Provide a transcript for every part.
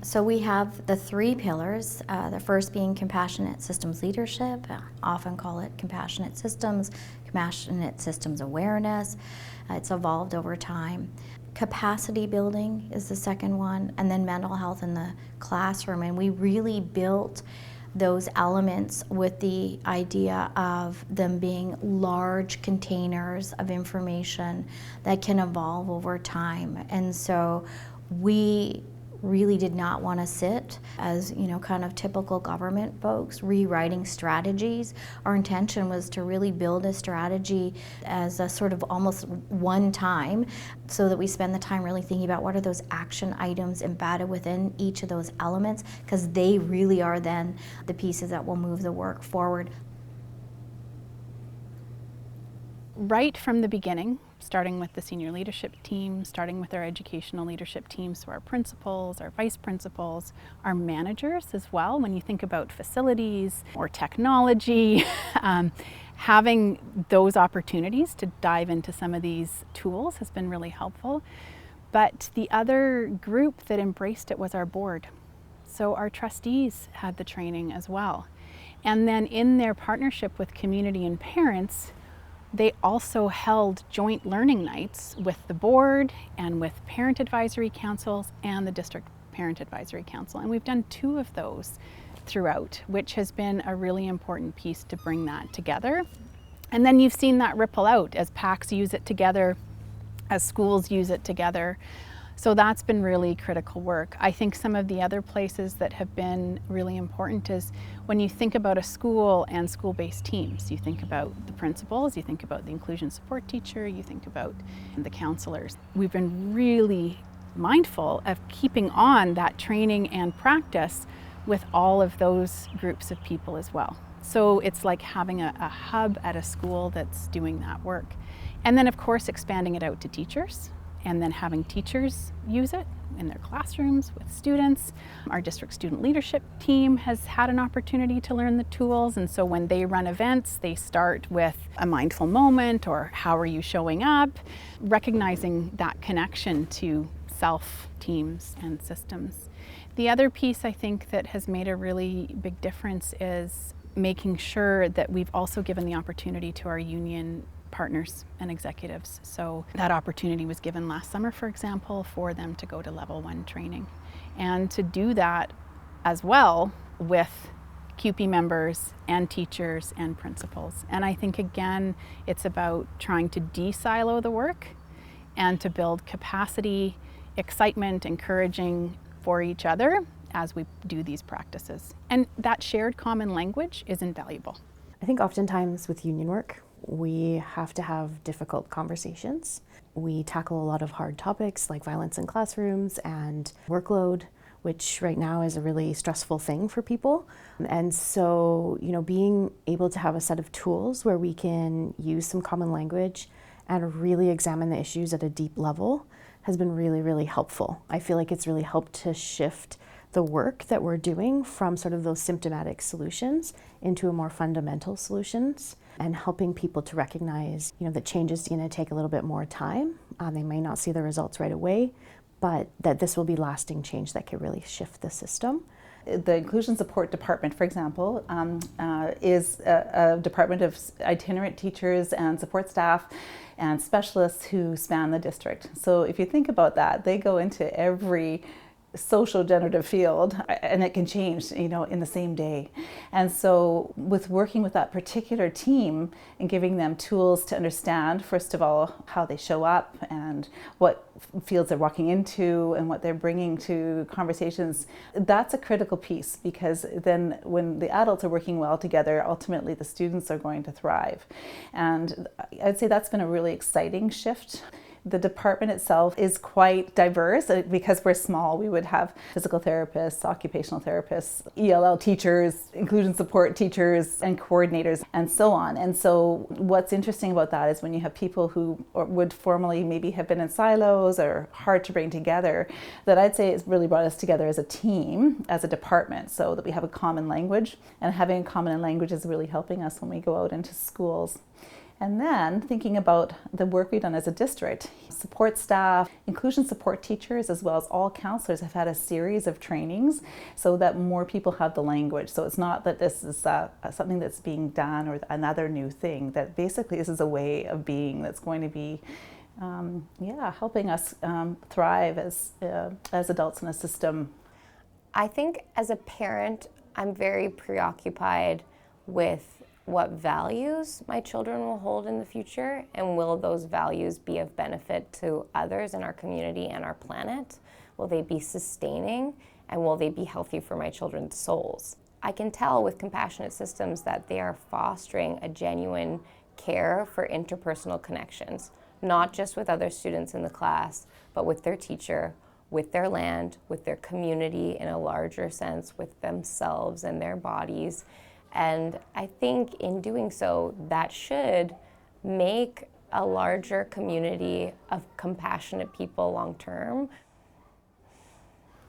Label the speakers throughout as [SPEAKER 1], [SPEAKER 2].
[SPEAKER 1] So we have the three pillars, the first being compassionate systems leadership, often call it compassionate systems awareness. It's evolved over time. Capacity building is the second one, and then mental health in the classroom. And we really built those elements with the idea of them being large containers of information that can evolve over time. And so we really did not want to sit as, kind of typical government folks rewriting strategies. Our intention was to really build a strategy as a sort of almost one time, so that we spend the time really thinking about what are those action items embedded within each of those elements, because they really are then the pieces that will move the work forward.
[SPEAKER 2] Right from the beginning, starting with the senior leadership team, starting with our educational leadership team, so our principals, our vice principals, our managers as well. When you think about facilities or technology, having those opportunities to dive into some of these tools has been really helpful. But the other group that embraced it was our board. So our trustees had the training as well. And then in their partnership with community and parents, they also held joint learning nights with the board and with parent advisory councils and the district parent advisory council. And we've done 2 of those throughout, which has been a really important piece to bring that together. And then you've seen that ripple out as PACs use it together, as schools use it together. So that's been really critical work. I think some of the other places that have been really important is when you think about a school and school-based teams, you think about the principals, you think about the inclusion support teacher, you think about the counselors. We've been really mindful of keeping on that training and practice with all of those groups of people as well. So it's like having a hub at a school that's doing that work. And then of course expanding it out to teachers, and then having teachers use it in their classrooms with students. Our district student leadership team has had an opportunity to learn the tools, and so when they run events, they start with a mindful moment or how are you showing up, recognizing that connection to self, teams, and systems. The other piece I think that has made a really big difference is making sure that we've also given the opportunity to our union partners and executives. So that opportunity was given last summer, for example, for them to go to level 1 training, and to do that as well with CUPE members and teachers and principals. And I think again, it's about trying to de-silo the work and to build capacity, excitement, encouraging for each other as we do these practices. And that shared common language is invaluable.
[SPEAKER 3] I think oftentimes with union work, we have to have difficult conversations. We tackle a lot of hard topics like violence in classrooms and workload, which right now is a really stressful thing for people. And so, being able to have a set of tools where we can use some common language and really examine the issues at a deep level has been really, really helpful. I feel like it's really helped to shift the work that we're doing from sort of those symptomatic solutions into a more fundamental solutions, and helping people to recognize, that change is going to take a little bit more time. They may not see the results right away, but that this will be lasting change that could really shift the system.
[SPEAKER 4] The Inclusion Support Department, for example, is a department of itinerant teachers and support staff and specialists who span the district. So if you think about that, they go into every social generative field, and it can change, in the same day. And so with working with that particular team and giving them tools to understand, first of all, how they show up and what fields they're walking into and what they're bringing to conversations, that's a critical piece, because then when the adults are working well together, ultimately the students are going to thrive. And I'd say that's been a really exciting shift. The department itself is quite diverse because we're small. We would have physical therapists, occupational therapists, ELL teachers, inclusion support teachers, and coordinators, and so on. And so what's interesting about that is when you have people who would formerly maybe have been in silos or hard to bring together, that I'd say it's really brought us together as a team, as a department, so that we have a common language. And having a common language is really helping us when we go out into schools. And then thinking about the work we've done as a district, support staff, inclusion support teachers, as well as all counselors have had a series of trainings so that more people have the language. So it's not that this is something that's being done or another new thing, that basically this is a way of being that's going to be helping us thrive as adults in a system.
[SPEAKER 5] I think as a parent, I'm very preoccupied with what values my children will hold in the future, and will those values be of benefit to others in our community and our planet? Will they be sustaining, and will they be healthy for my children's souls? I can tell with compassionate systems that they are fostering a genuine care for interpersonal connections, not just with other students in the class, but with their teacher, with their land, with their community in a larger sense, with themselves and their bodies. And I think in doing so, that should make a larger community of compassionate people long term.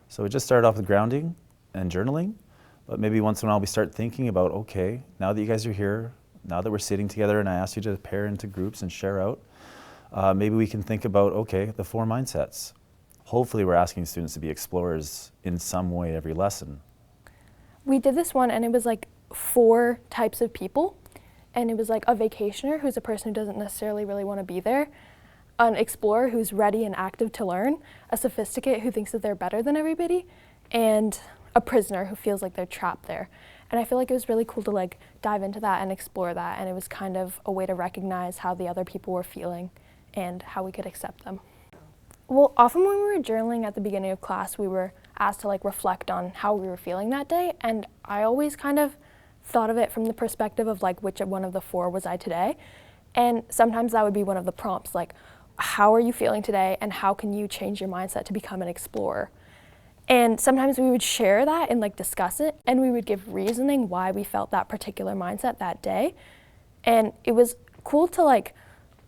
[SPEAKER 6] So we just started off with grounding and journaling, but maybe once in a while we start thinking about, okay, now that you guys are here, now that we're sitting together and I asked you to pair into groups and share out, maybe we can think about, okay, the 4 mindsets. Hopefully we're asking students to be explorers in some way every lesson.
[SPEAKER 7] We did this one and it was like 4 types of people, and it was like a vacationer who's a person who doesn't necessarily really want to be there, an explorer who's ready and active to learn, a sophisticate who thinks that they're better than everybody, and a prisoner who feels like they're trapped there. And I feel like it was really cool to like dive into that and explore that, and it was kind of a way to recognize how the other people were feeling and how we could accept them. Well, often when we were journaling at the beginning of class, we were asked to like reflect on how we were feeling that day, and I always kind of thought of it from the perspective of like which one of the 4 was I today. And sometimes that would be one of the prompts, like how are you feeling today and how can you change your mindset to become an explorer? And sometimes we would share that and like discuss it, and we would give reasoning why we felt that particular mindset that day. And it was cool to like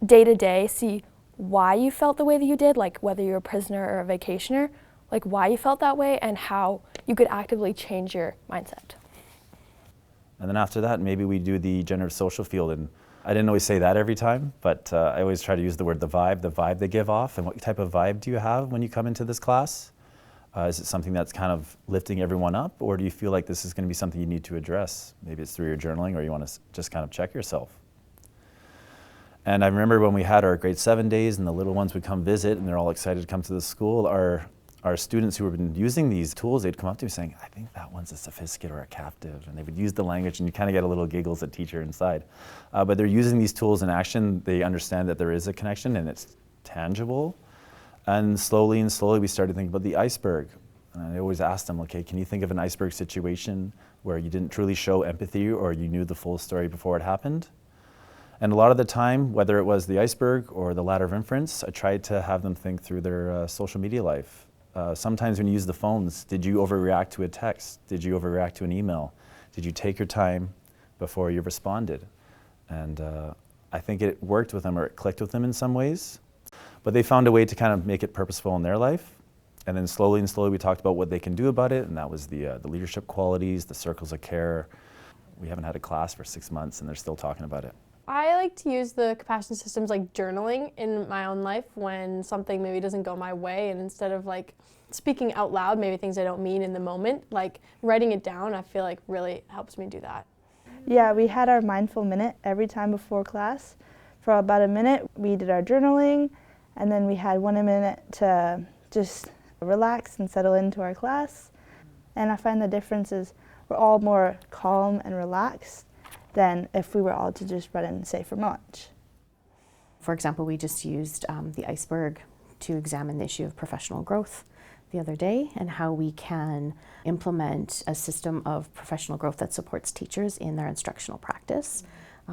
[SPEAKER 7] day to day see why you felt the way that you did, like whether you're a prisoner or a vacationer, like why you felt that way and how you could actively change your mindset.
[SPEAKER 6] And then after that, maybe we do the generative social field. And I didn't always say that every time, but I always try to use the word the vibe they give off. And what type of vibe do you have when you come into this class? Is it something that's kind of lifting everyone up, or do you feel like this is going to be something you need to address? Maybe it's through your journaling, or you want to just kind of check yourself. And I remember when we had our grade 7 days and the little ones would come visit and they're all excited to come to the school, our students who have been using these tools, they'd come up to me saying, I think that one's a sophisticate or a captive. And they would use the language and you kind of get a little giggle as a teacher inside. But they're using these tools in action. They understand that there is a connection and it's tangible. And slowly we started thinking about the iceberg. And I always asked them, okay, can you think of an iceberg situation where you didn't truly show empathy or you knew the full story before it happened? And a lot of the time, whether it was the iceberg or the ladder of inference, I tried to have them think through their social media life. Sometimes when you use the phones, did you overreact to a text? Did you overreact to an email? Did you take your time before you responded? And I think it worked with them, or it clicked with them in some ways. But they found a way to kind of make it purposeful in their life. And then slowly we talked about what they can do about it, and that was the leadership qualities, the circles of care. We haven't had a class for 6 months and they're still talking about it.
[SPEAKER 8] I like to use the compassion systems like journaling in my own life when something maybe doesn't go my way, and instead of like speaking out loud, maybe things I don't mean in the moment, like writing it down, I feel like really helps me do that.
[SPEAKER 9] Yeah, we had our mindful minute every time before class. For about a minute, we did our journaling, and then we had 1 minute to just relax and settle into our class. And I find the difference is we're all more calm and relaxed than if we were all to just run and say for lunch.
[SPEAKER 3] For example, we just used the iceberg to examine the issue of professional growth the other day and how we can implement a system of professional growth that supports teachers in their instructional practice.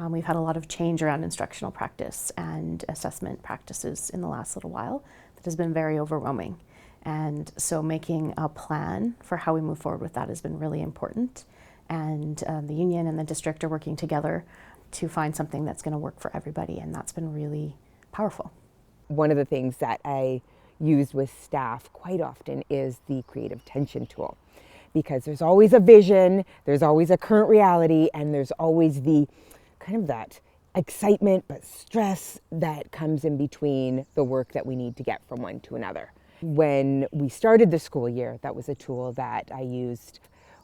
[SPEAKER 3] We've had a lot of change around instructional practice and assessment practices in the last little while that has been very overwhelming. And so making a plan for how we move forward with that has been really important. And the union and the district are working together to find something that's going to work for everybody, and that's been really powerful.
[SPEAKER 10] One of the things that I use with staff quite often is the creative tension tool, because there's always a vision, there's always a current reality, and there's always the kind of that excitement but stress that comes in between the work that we need to get from one to another. When we started the school year, that was a tool that I used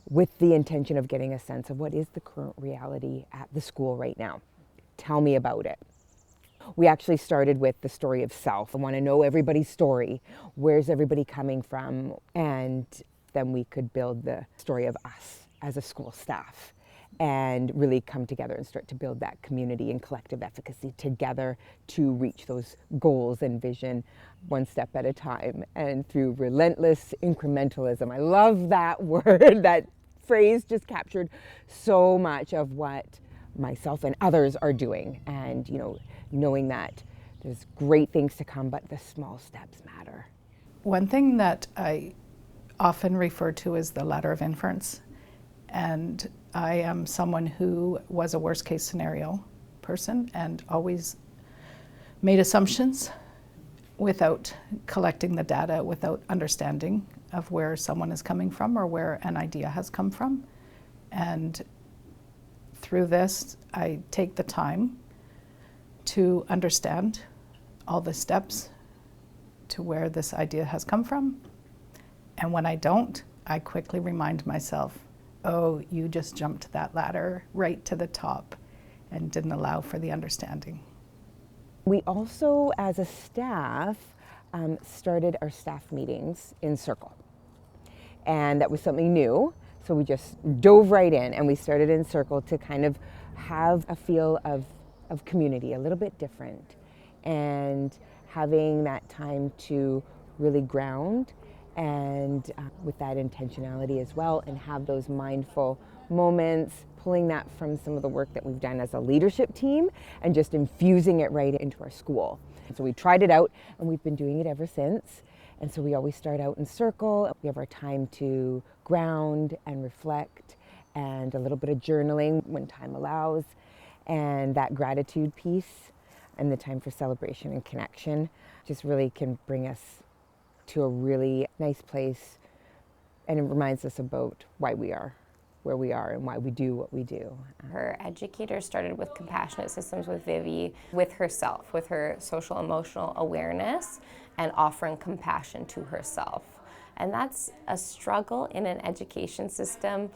[SPEAKER 10] with the intention of getting a sense of what is the current reality at the school right now. Tell me about it. We actually started with the story of self. I want to know everybody's story. Where's everybody coming from? And then we could build the story of us as a school staff and really come together and start to build that community and collective efficacy together to reach those goals and vision one step at a time and through relentless incrementalism. I love that word. That phrase just captured so much of what myself and others are doing, and knowing that there's great things to come, but the small steps matter.
[SPEAKER 2] One thing that I often refer to is the ladder of inference. And I am someone who was a worst case scenario person and always made assumptions without collecting the data, without understanding of where someone is coming from or where an idea has come from. And through this, I take the time to understand all the steps to where this idea has come from. And when I don't, I quickly remind myself, oh, you just jumped that ladder right to the top and didn't allow for the understanding.
[SPEAKER 10] We also, as a staff, started our staff meetings in circle. And that was something new. So we just dove right in and we started in circle to kind of have a feel of community, a little bit different. And having that time to really ground and with that intentionality as well, and have those mindful moments, pulling that from some of the work that we've done as a leadership team and just infusing it right into our school. So we tried it out and we've been doing it ever since. And so we always start out in circle. We have our time to ground and reflect and a little bit of journaling when time allows, and that gratitude piece and the time for celebration and connection just really can bring us to a really nice place, and it reminds us about why we are where we are and why we do what we do.
[SPEAKER 5] Her educator started with compassionate systems with Vivi, with herself, with her social emotional awareness and offering compassion to herself. And that's a struggle in an education system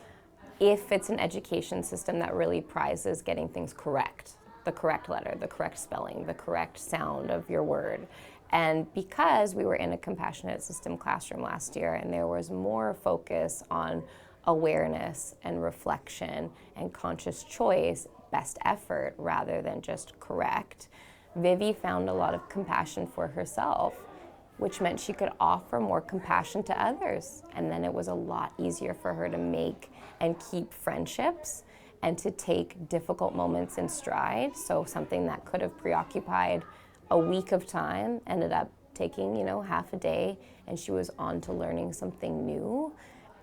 [SPEAKER 5] if it's an education system that really prizes getting things correct. The correct letter, the correct spelling, the correct sound of your word. And because we were in a compassionate system classroom last year and there was more focus on awareness and reflection and conscious choice, best effort rather than just correct, Vivi found a lot of compassion for herself, which meant she could offer more compassion to others. And then it was a lot easier for her to make and keep friendships and to take difficult moments in stride. So something that could have preoccupied a week of time ended up taking, half a day, and she was on to learning something new.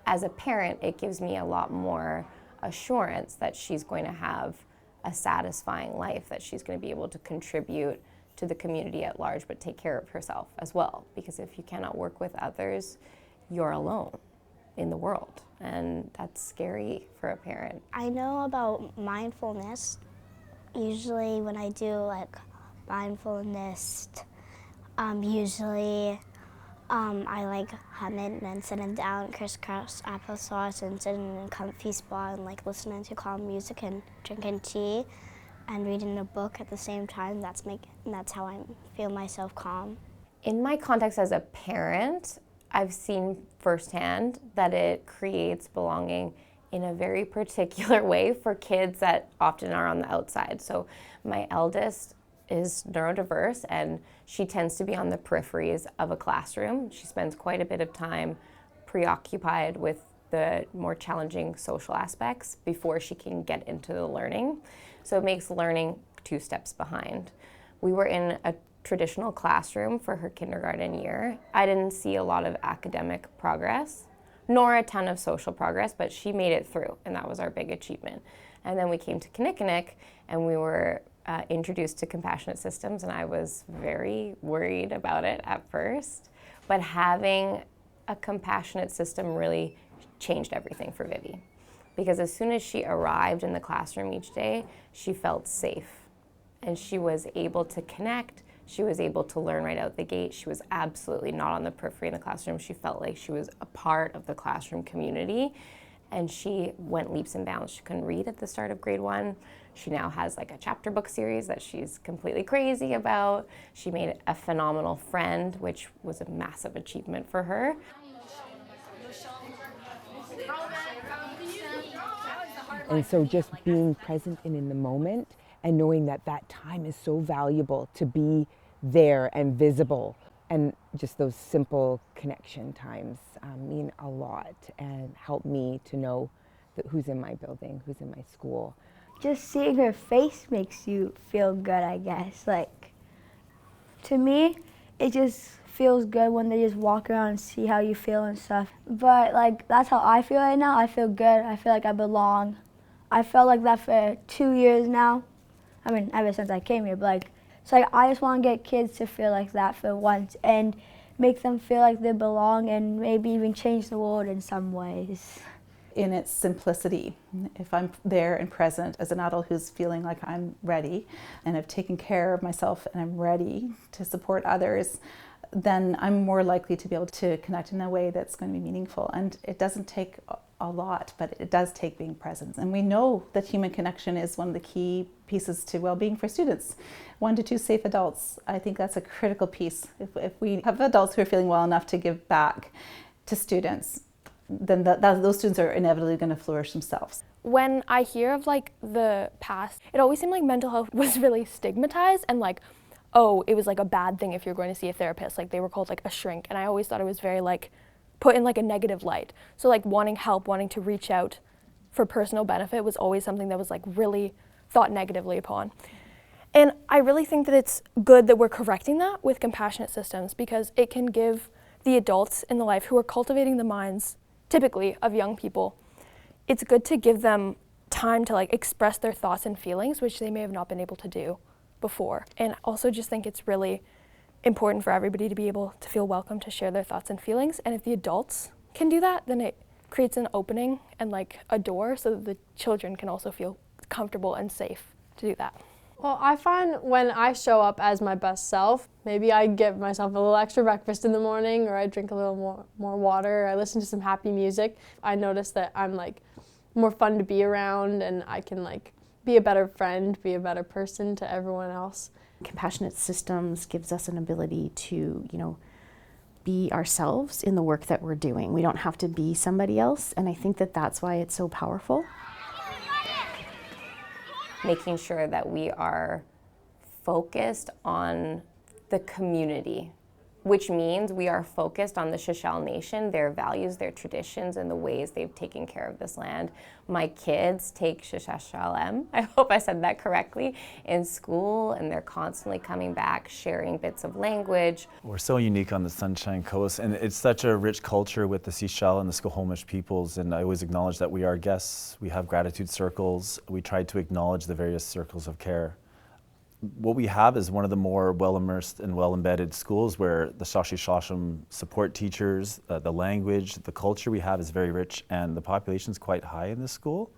[SPEAKER 5] As a parent, it gives me a lot more assurance that she's going to have a satisfying life, that she's going to be able to contribute to the community at large, but take care of herself as well. Because if you cannot work with others, you're alone in the world, and that's scary for a parent.
[SPEAKER 11] I know about mindfulness. Usually when I do mindfulness, I hum it and then sitting down, crisscross applesauce, and sitting in a comfy spot and listening to calm music and drinking tea and reading a book at the same time. That's how I feel myself calm.
[SPEAKER 5] In my context as a parent, I've seen firsthand that it creates belonging in a very particular way for kids that often are on the outside. So my eldest is neurodiverse and she tends to be on the peripheries of a classroom. She spends quite a bit of time preoccupied with the more challenging social aspects before she can get into the learning. So it makes learning 2 steps behind. We were in a traditional classroom for her kindergarten year. I didn't see a lot of academic progress, nor a ton of social progress, but she made it through, and that was our big achievement. And then we came to Kinnikinnick, and we were introduced to compassionate systems, and I was very worried about it at first. But having a compassionate system really changed everything for Vivi. Because as soon as she arrived in the classroom each day, she felt safe. and she was able to connect. She was able to learn right out the gate. She was absolutely not on the periphery in the classroom. She felt like she was a part of the classroom community, and she went leaps and bounds. She couldn't read at the start of grade 1. She now has like a chapter book series that she's completely crazy about. She made a phenomenal friend, which was a massive achievement for her.
[SPEAKER 10] And so just being present and in the moment and knowing that that time is so valuable to be there and visible, and just those simple connection times mean a lot and help me to know that who's in my building, who's in my school.
[SPEAKER 11] Just seeing her face makes you feel good, I guess. Like, to me, it just feels good when they just walk around and see how you feel and stuff. But like, that's how I feel right now. I feel good. I feel like I belong. I felt like that for 2 years now. I mean, ever since I came here, but like, so like, I just want to get kids to feel like that for once and make them feel like they belong and maybe even change the world in some ways.
[SPEAKER 4] In its simplicity, if I'm there and present as an adult who's feeling like I'm ready and I've taken care of myself and I'm ready to support others, then I'm more likely to be able to connect in a way that's going to be meaningful. And it doesn't take a lot, but it does take being present. And we know that human connection is one of the key pieces to well-being for students. 1 to 2 safe adults, I think that's a critical piece. If we have adults who are feeling well enough to give back to students, then those students are inevitably going to flourish themselves.
[SPEAKER 7] When I hear of like the past, it always seemed like mental health was really stigmatized and like, oh, it was like a bad thing if you're going to see a therapist. Like they were called like a shrink, and I always thought it was very like put in like a negative light. So like wanting help, wanting to reach out for personal benefit was always something that was like really thought negatively upon. And I really think that it's good that we're correcting that with compassionate systems, because it can give the adults in the life who are cultivating the minds typically of young people, it's good to give them time to like express their thoughts and feelings, which they may have not been able to do before. And also just think it's really important for everybody to be able to feel welcome to share their thoughts and feelings. And if the adults can do that, then it creates an opening and like a door so that the children can also feel comfortable and safe to do that.
[SPEAKER 8] Well, I find when I show up as my best self, maybe I give myself a little extra breakfast in the morning, or I drink a little more water, or I listen to some happy music. I notice that I'm like more fun to be around, and I can like be a better friend, be a better person to everyone else.
[SPEAKER 3] Compassionate systems gives us an ability to, be ourselves in the work that we're doing. We don't have to be somebody else, and I think that that's why it's so powerful.
[SPEAKER 5] Making sure that we are focused on the community, which means we are focused on the Shishal Nation, their values, their traditions, and the ways they've taken care of this land. My kids take Shishashalem, I hope I said that correctly, in school, and they're constantly coming back, sharing bits of language.
[SPEAKER 6] We're so unique on the Sunshine Coast, and it's such a rich culture with the Sechel and the Skokomish peoples, and I always acknowledge that we are guests. We have gratitude circles. We try to acknowledge the various circles of care. What we have is one of the more well-immersed and well-embedded schools where the Shashi Shasham support teachers, the language, the culture we have is very rich, and the population is quite high in this school.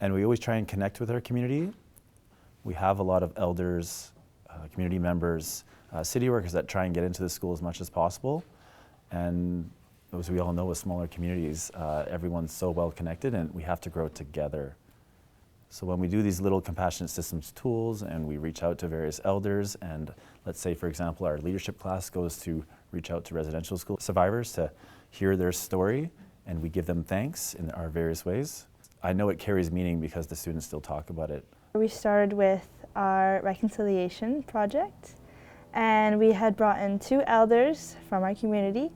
[SPEAKER 6] And we always try and connect with our community. We have a lot of elders, community members, city workers that try and get into the school as much as possible. And as we all know, with smaller communities, everyone's so well connected, and we have to grow together. So when we do these little compassionate systems tools and we reach out to various elders, and let's say, for example, our leadership class goes to reach out to residential school survivors to hear their story, and we give them thanks in our various ways, I know it carries meaning because the students still talk about it.
[SPEAKER 9] We started with our reconciliation project, and we had brought in 2 elders from our community,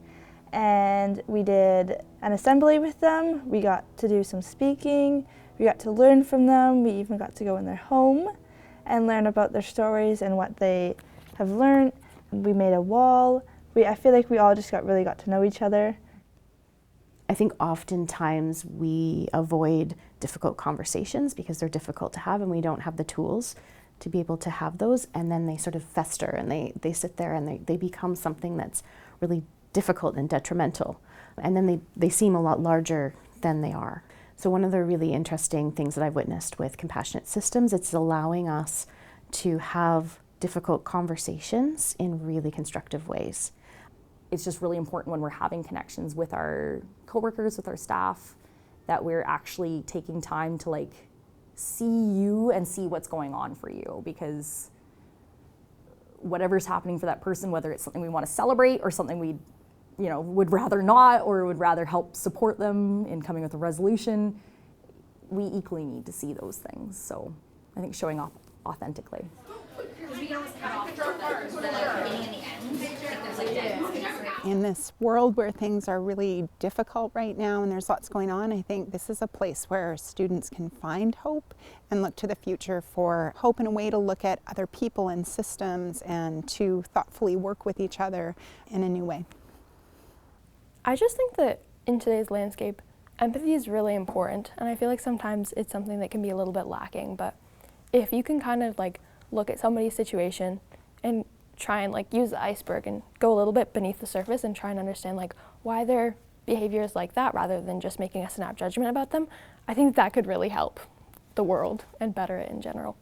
[SPEAKER 9] and we did an assembly with them. We got to do some speaking. We got to learn from them. We even got to go in their home and learn about their stories and what they have learned. We made a wall. I feel like we all just really got to know each other.
[SPEAKER 3] I think oftentimes we avoid difficult conversations because they're difficult to have, and we don't have the tools to be able to have those, and then they sort of fester and they sit there and they become something that's really difficult and detrimental. And then they seem a lot larger than they are. So one of the really interesting things that I've witnessed with compassionate systems, it's allowing us to have difficult conversations in really constructive ways.
[SPEAKER 12] It's just really important when we're having connections with our coworkers, with our staff, that we're actually taking time to like see you and see what's going on for you, because whatever's happening for that person, whether it's something we want to celebrate or something we would rather not, or would rather help support them in coming with a resolution, we equally need to see those things. So I think showing up authentically.
[SPEAKER 2] In this world where things are really difficult right now and there's lots going on, I think this is a place where students can find hope and look to the future for hope and a way to look at other people and systems and to thoughtfully work with each other in a new way.
[SPEAKER 7] I just think that in today's landscape, empathy is really important, and I feel like sometimes it's something that can be a little bit lacking, but if you can kind of like look at somebody's situation and try and like use the iceberg and go a little bit beneath the surface and try and understand like why their behavior is like that rather than just making a snap judgment about them, I think that could really help the world and better it in general.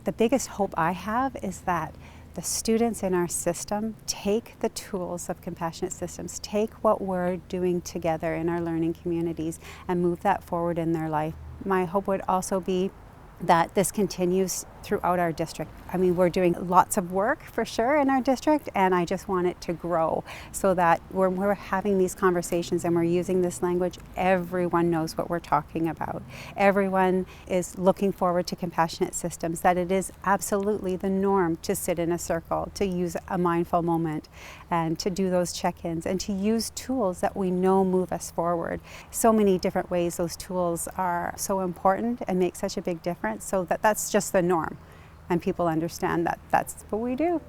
[SPEAKER 13] The biggest hope I have is that the students in our system take the tools of compassionate systems, take what we're doing together in our learning communities and move that forward in their life. My hope would also be that this continues throughout our district. I mean, we're doing lots of work for sure in our district, and I just want it to grow so that when we're having these conversations and we're using this language, everyone knows what we're talking about. Everyone is looking forward to compassionate systems, that it is absolutely the norm to sit in a circle, to use a mindful moment, and to do those check-ins, and to use tools that we know move us forward. So many different ways those tools are so important and make such a big difference, so that's just the norm. And people understand that that's what we do.